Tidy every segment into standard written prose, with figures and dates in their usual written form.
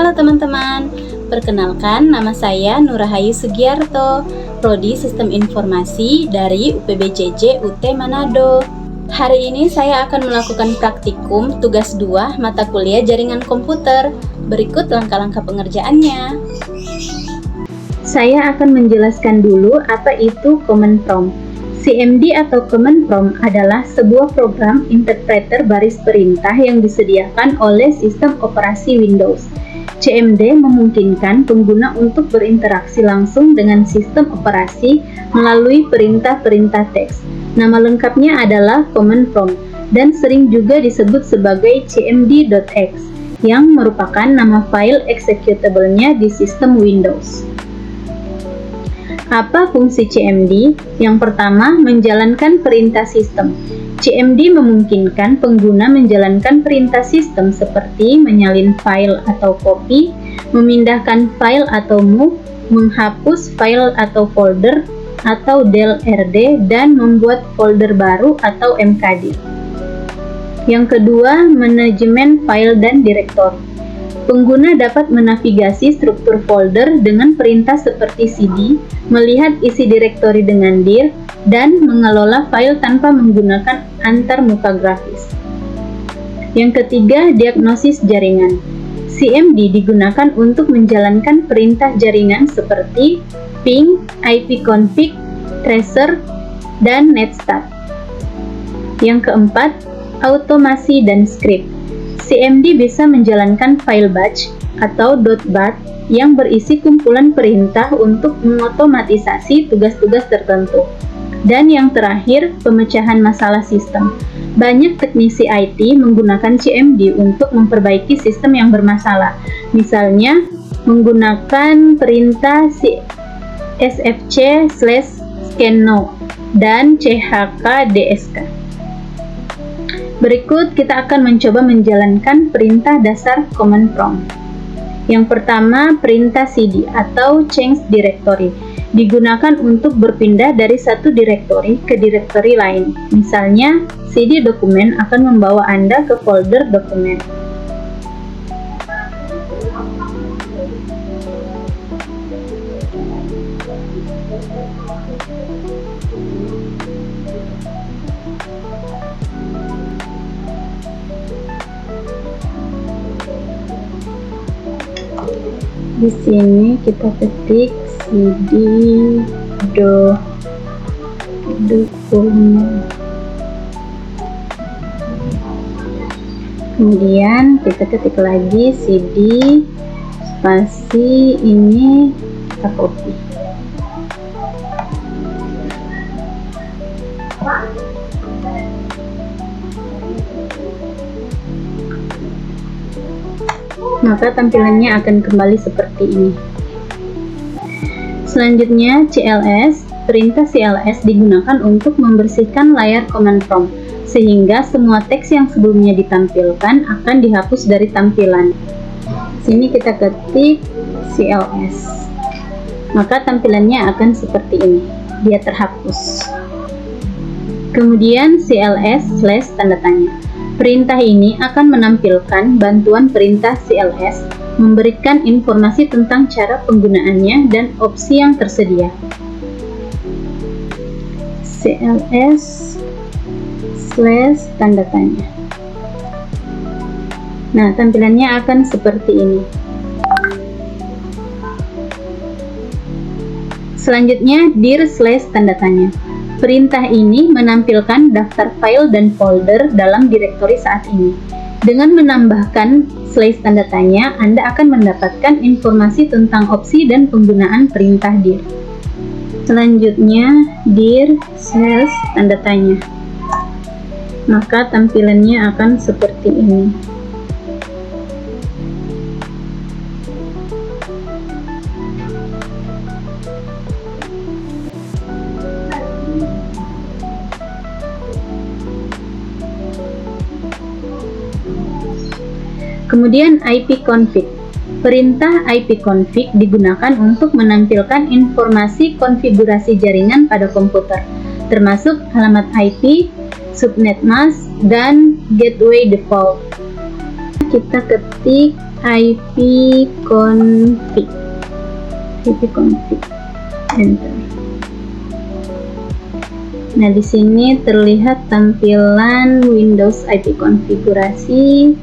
Halo teman-teman, perkenalkan nama saya Nurahayu Sugiarto, Prodi Sistem Informasi dari UPBJJ UT Manado. Hari ini saya akan melakukan praktikum tugas 2 mata kuliah jaringan komputer. Berikut langkah-langkah pengerjaannya. Saya akan menjelaskan dulu apa itu Command Prompt. CMD atau Command Prompt adalah sebuah program interpreter baris perintah yang disediakan oleh sistem operasi Windows. CMD memungkinkan pengguna untuk berinteraksi langsung dengan sistem operasi melalui perintah-perintah teks. Nama lengkapnya adalah Command Prompt dan sering juga disebut sebagai cmd.x yang merupakan nama file executable-nya di sistem Windows. Apa fungsi CMD? Yang pertama, menjalankan perintah sistem. CMD memungkinkan pengguna menjalankan perintah sistem seperti menyalin file atau copy, memindahkan file atau move, menghapus file atau folder, atau del RD, dan membuat folder baru atau mkdir. Yang kedua, manajemen file dan direktori. Pengguna dapat menavigasi struktur folder dengan perintah seperti cd, melihat isi direktori dengan dir, dan mengelola file tanpa menggunakan antarmuka grafis. Yang ketiga, diagnosis jaringan. CMD digunakan untuk menjalankan perintah jaringan seperti ping, ipconfig, tracer, dan netstat. Yang keempat, automasi dan script. CMD bisa menjalankan file batch atau .bat yang berisi kumpulan perintah untuk mengotomatisasi tugas-tugas tertentu. Dan yang terakhir, pemecahan masalah sistem. Banyak teknisi IT menggunakan CMD untuk memperbaiki sistem yang bermasalah. Misalnya, menggunakan perintah sfc/scanno dan chkdsk. Berikut kita akan mencoba menjalankan perintah dasar Command Prompt. Yang pertama, perintah cd atau change directory digunakan untuk berpindah dari satu direktori ke direktori lain. Misalnya, cd dokumen akan membawa Anda ke folder dokumen. Di sini kita ketik cd dokumen. Kemudian kita ketik lagi cd spasi ini, kita copy. Maka tampilannya akan kembali seperti ini. Selanjutnya, CLS. Perintah CLS digunakan untuk membersihkan layar Command Prompt, sehingga semua teks yang sebelumnya ditampilkan akan dihapus dari tampilan. Sini kita ketik CLS. Maka tampilannya akan seperti ini. Dia terhapus. Kemudian CLS/tanda tanya. Perintah ini akan menampilkan bantuan perintah CLS, memberikan informasi tentang cara penggunaannya dan opsi yang tersedia. CLS/tanda tanya. Nah, tampilannya akan seperti ini. Selanjutnya, dir/tanda tanya. Perintah ini menampilkan daftar file dan folder dalam direktori saat ini. Dengan menambahkan /tanda tanya, Anda akan mendapatkan informasi tentang opsi dan penggunaan perintah dir. Selanjutnya, dir/tanda tanya. Maka tampilannya akan seperti ini. Kemudian ipconfig. Perintah ipconfig digunakan untuk menampilkan informasi konfigurasi jaringan pada komputer, termasuk alamat IP, subnet mask, dan gateway default. kita ketik ipconfig, enter. Nah, di sini terlihat tampilan Windows IP konfigurasi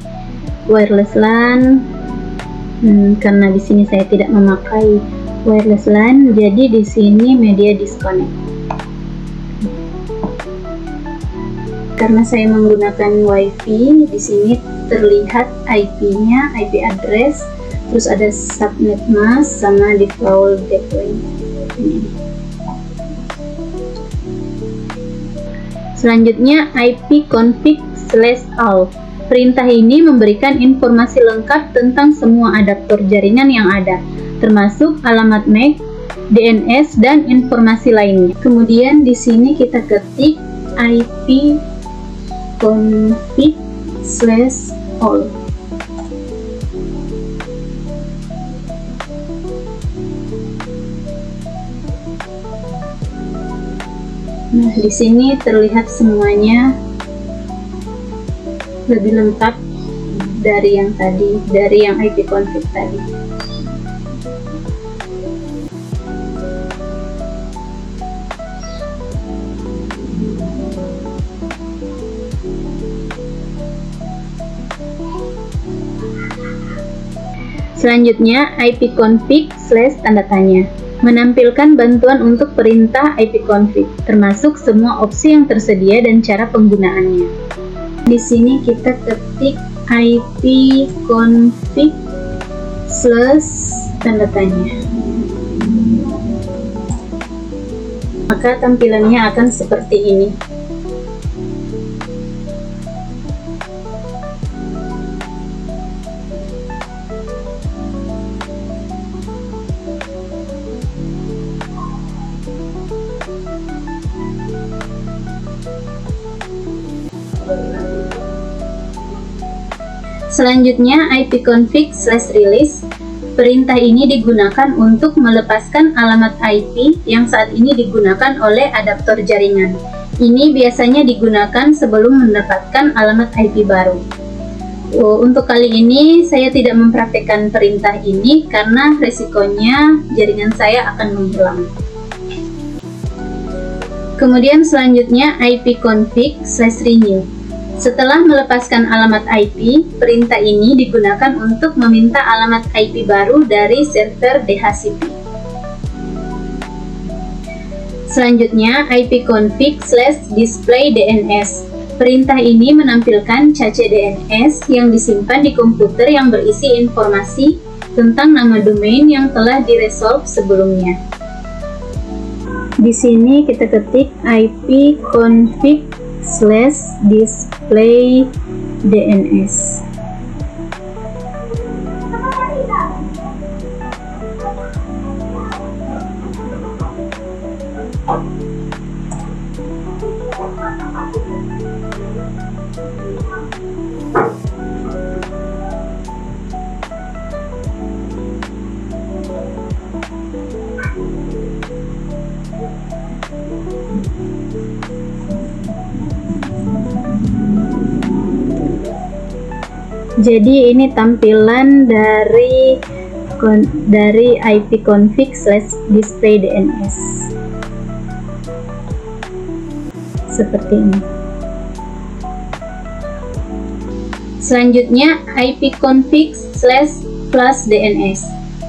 wireless LAN. Karena di sini saya tidak memakai wireless LAN, jadi di sini media disconnect. Karena saya menggunakan WiFi, di sini terlihat IP-nya, IP address, terus ada subnet mask sama default gateway. Selanjutnya ipconfig/all. Perintah ini memberikan informasi lengkap tentang semua adaptor jaringan yang ada, termasuk alamat MAC, DNS, dan informasi lainnya. Kemudian di sini kita ketik ipconfig/all. Nah, di sini terlihat semuanya lebih lengkap dari yang tadi, dari yang ipconfig tadi. Selanjutnya ipconfig/tanda tanya. Menampilkan bantuan untuk perintah ipconfig, termasuk semua opsi yang tersedia dan cara penggunaannya. Di sini kita ketik ipconfig/tanda tanya. Maka tampilannya akan seperti ini. Selanjutnya ipconfig/release. Perintah ini digunakan untuk melepaskan alamat IP yang saat ini digunakan oleh adaptor jaringan. Ini biasanya digunakan sebelum mendapatkan alamat IP baru. Untuk kali ini saya tidak mempraktikkan perintah ini karena resikonya jaringan saya akan menghilang. Kemudian selanjutnya ipconfig/renew. Setelah melepaskan alamat IP, perintah ini digunakan untuk meminta alamat IP baru dari server DHCP. Selanjutnya ipconfig/display_DNS. Perintah ini menampilkan cache DNS yang disimpan di komputer yang berisi informasi tentang nama domain yang telah diresolve sebelumnya. Di sini kita ketik ipconfig/display_DNS. Jadi ini tampilan dari ipconfig/display_DNS seperti ini. Selanjutnya ipconfig/flushDNS.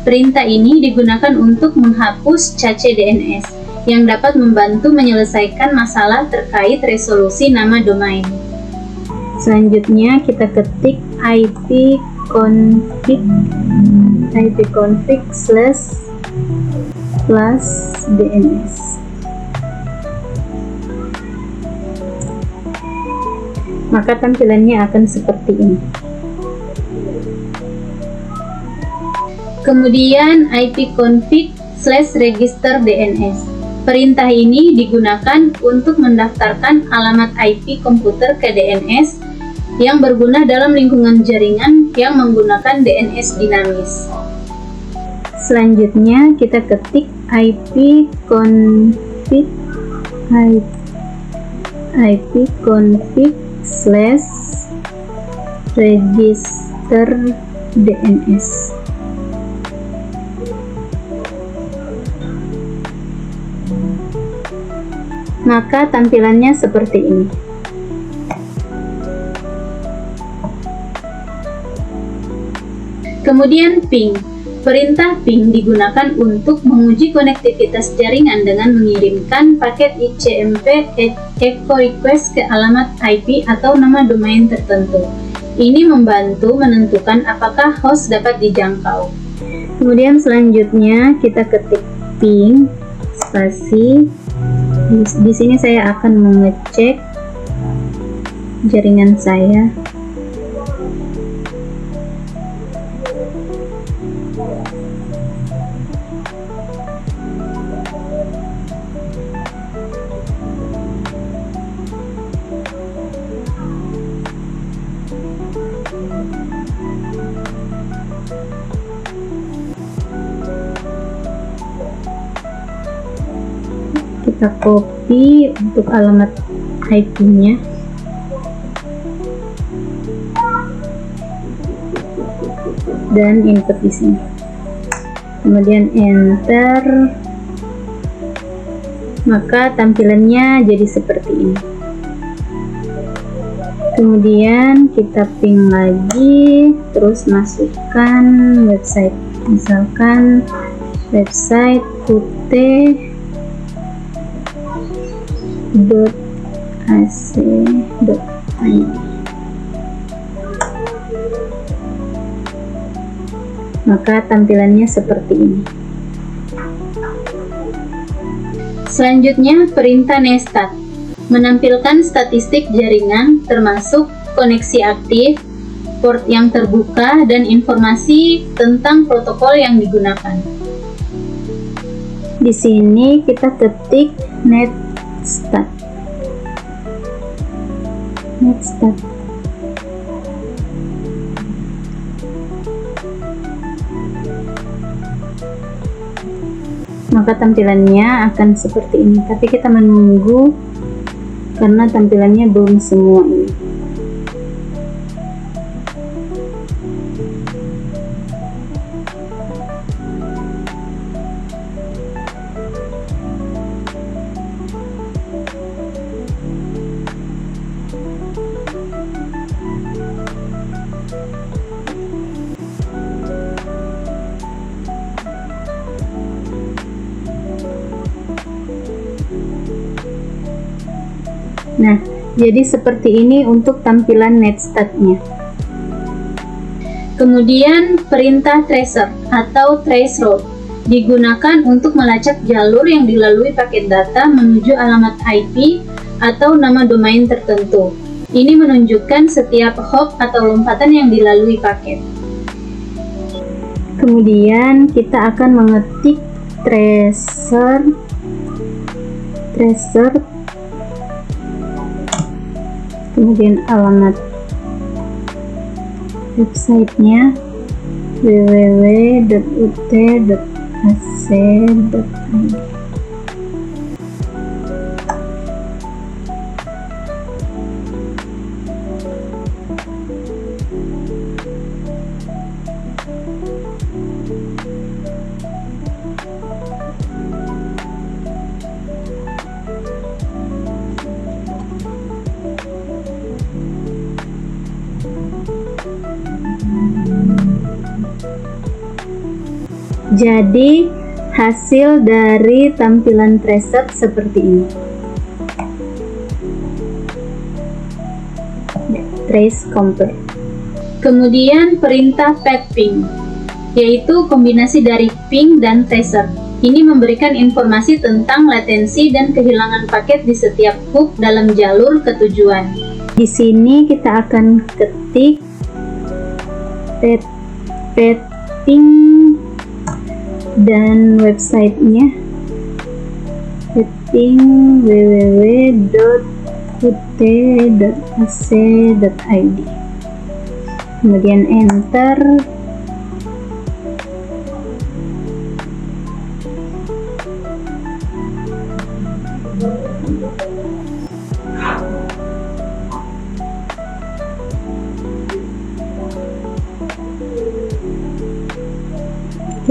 Perintah ini digunakan untuk menghapus cache DNS yang dapat membantu menyelesaikan masalah terkait resolusi nama domain. Selanjutnya kita ketik ipconfig/flushDNS. Maka tampilannya akan seperti ini. Kemudian ipconfig/register_DNS. Perintah ini digunakan untuk mendaftarkan alamat IP komputer ke DNS yang berguna dalam lingkungan jaringan yang menggunakan DNS dinamis. Selanjutnya kita ketik ipconfig/register enter DNS. Maka tampilannya seperti ini. Kemudian ping. Perintah ping digunakan untuk menguji konektivitas jaringan dengan mengirimkan paket ICMP echo request ke alamat IP atau nama domain tertentu. Ini membantu menentukan apakah host dapat dijangkau. Kemudian selanjutnya kita ketik ping spasi. Di sini saya akan mengecek jaringan saya. Kita copy untuk alamat IP-nya. Dan input di sini. Kemudian enter. Maka tampilannya jadi seperti ini. Kemudian kita ping lagi, terus masukkan website. Misalkan website qt.ac.id. Maka tampilannya seperti ini. Selanjutnya, perintah nestat menampilkan statistik jaringan termasuk koneksi aktif, port yang terbuka, dan informasi tentang protokol yang digunakan. Di sini kita ketik netstat. Maka tampilannya akan seperti ini, tapi kita menunggu karena tampilannya belum semua ini. Nah, jadi seperti ini untuk tampilan netstat-nya. Kemudian perintah tracer atau traceroute digunakan untuk melacak jalur yang dilalui paket data menuju alamat IP atau nama domain tertentu. Ini menunjukkan setiap hop atau lompatan yang dilalui paket. Kemudian kita akan mengetik tracer kemudian alamat websitenya www.ut.ac.id. Jadi hasil dari tampilan tracer seperti ini. Trace compare. Kemudian perintah pet ping, yaitu kombinasi dari ping dan tracer. Ini memberikan informasi tentang latensi dan kehilangan paket di setiap hook dalam jalur ketujuan. Di sini kita akan ketik pet ping dan websitenya ping www.ut.ac.id. Kemudian enter.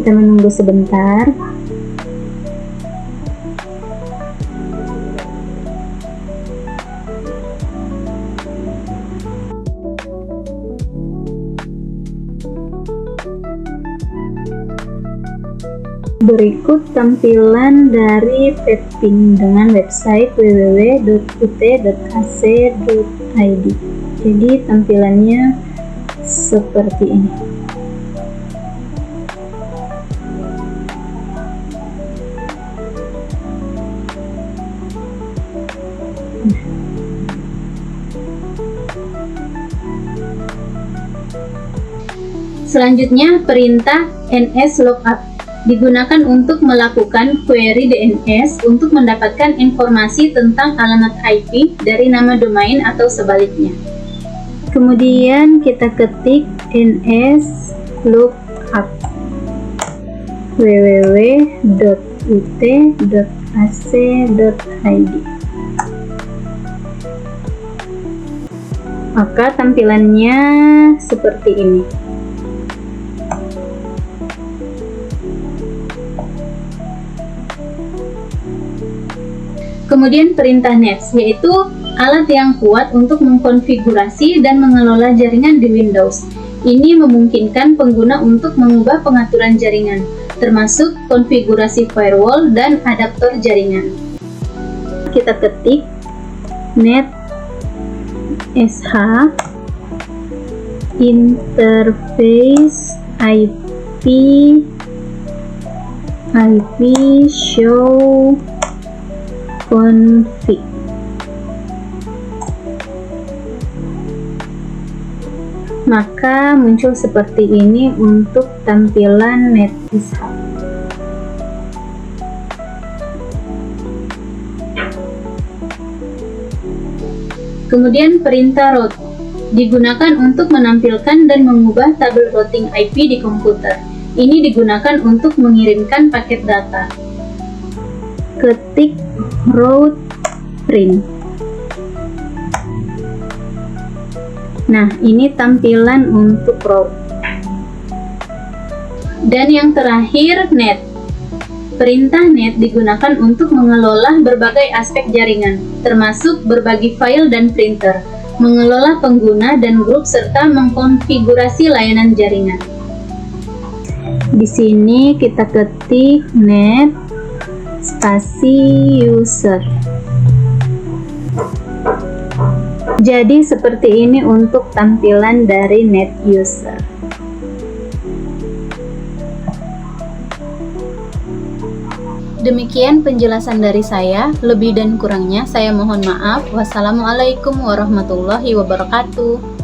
Kita menunggu sebentar. Berikut tampilan dari Petping dengan website www.ut.ac.id. Jadi tampilannya seperti ini. Selanjutnya, perintah nslookup digunakan untuk melakukan query DNS untuk mendapatkan informasi tentang alamat IP dari nama domain atau sebaliknya. Kemudian kita ketik nslookup www.ut.ac.id. Maka tampilannya seperti ini. Kemudian perintah nets, yaitu alat yang kuat untuk mengkonfigurasi dan mengelola jaringan di Windows. Ini memungkinkan pengguna untuk mengubah pengaturan jaringan, termasuk konfigurasi firewall dan adaptor jaringan. Kita ketik net sh interface IP show config. Maka muncul seperti ini untuk tampilan NetSH. Kemudian perintah route digunakan untuk menampilkan dan mengubah tabel routing IP di komputer. Ini digunakan untuk mengirimkan paket data. Ketik route print. Nah, ini tampilan untuk route. Dan yang terakhir, net. Perintah net digunakan untuk mengelola berbagai aspek jaringan, termasuk berbagi file dan printer, mengelola pengguna dan grup, serta mengkonfigurasi layanan jaringan. Di sini kita ketik net spasi user. Jadi seperti ini untuk tampilan dari net user. Demikian penjelasan dari saya. Lebih dan kurangnya saya mohon maaf. Wassalamualaikum warahmatullahi wabarakatuh.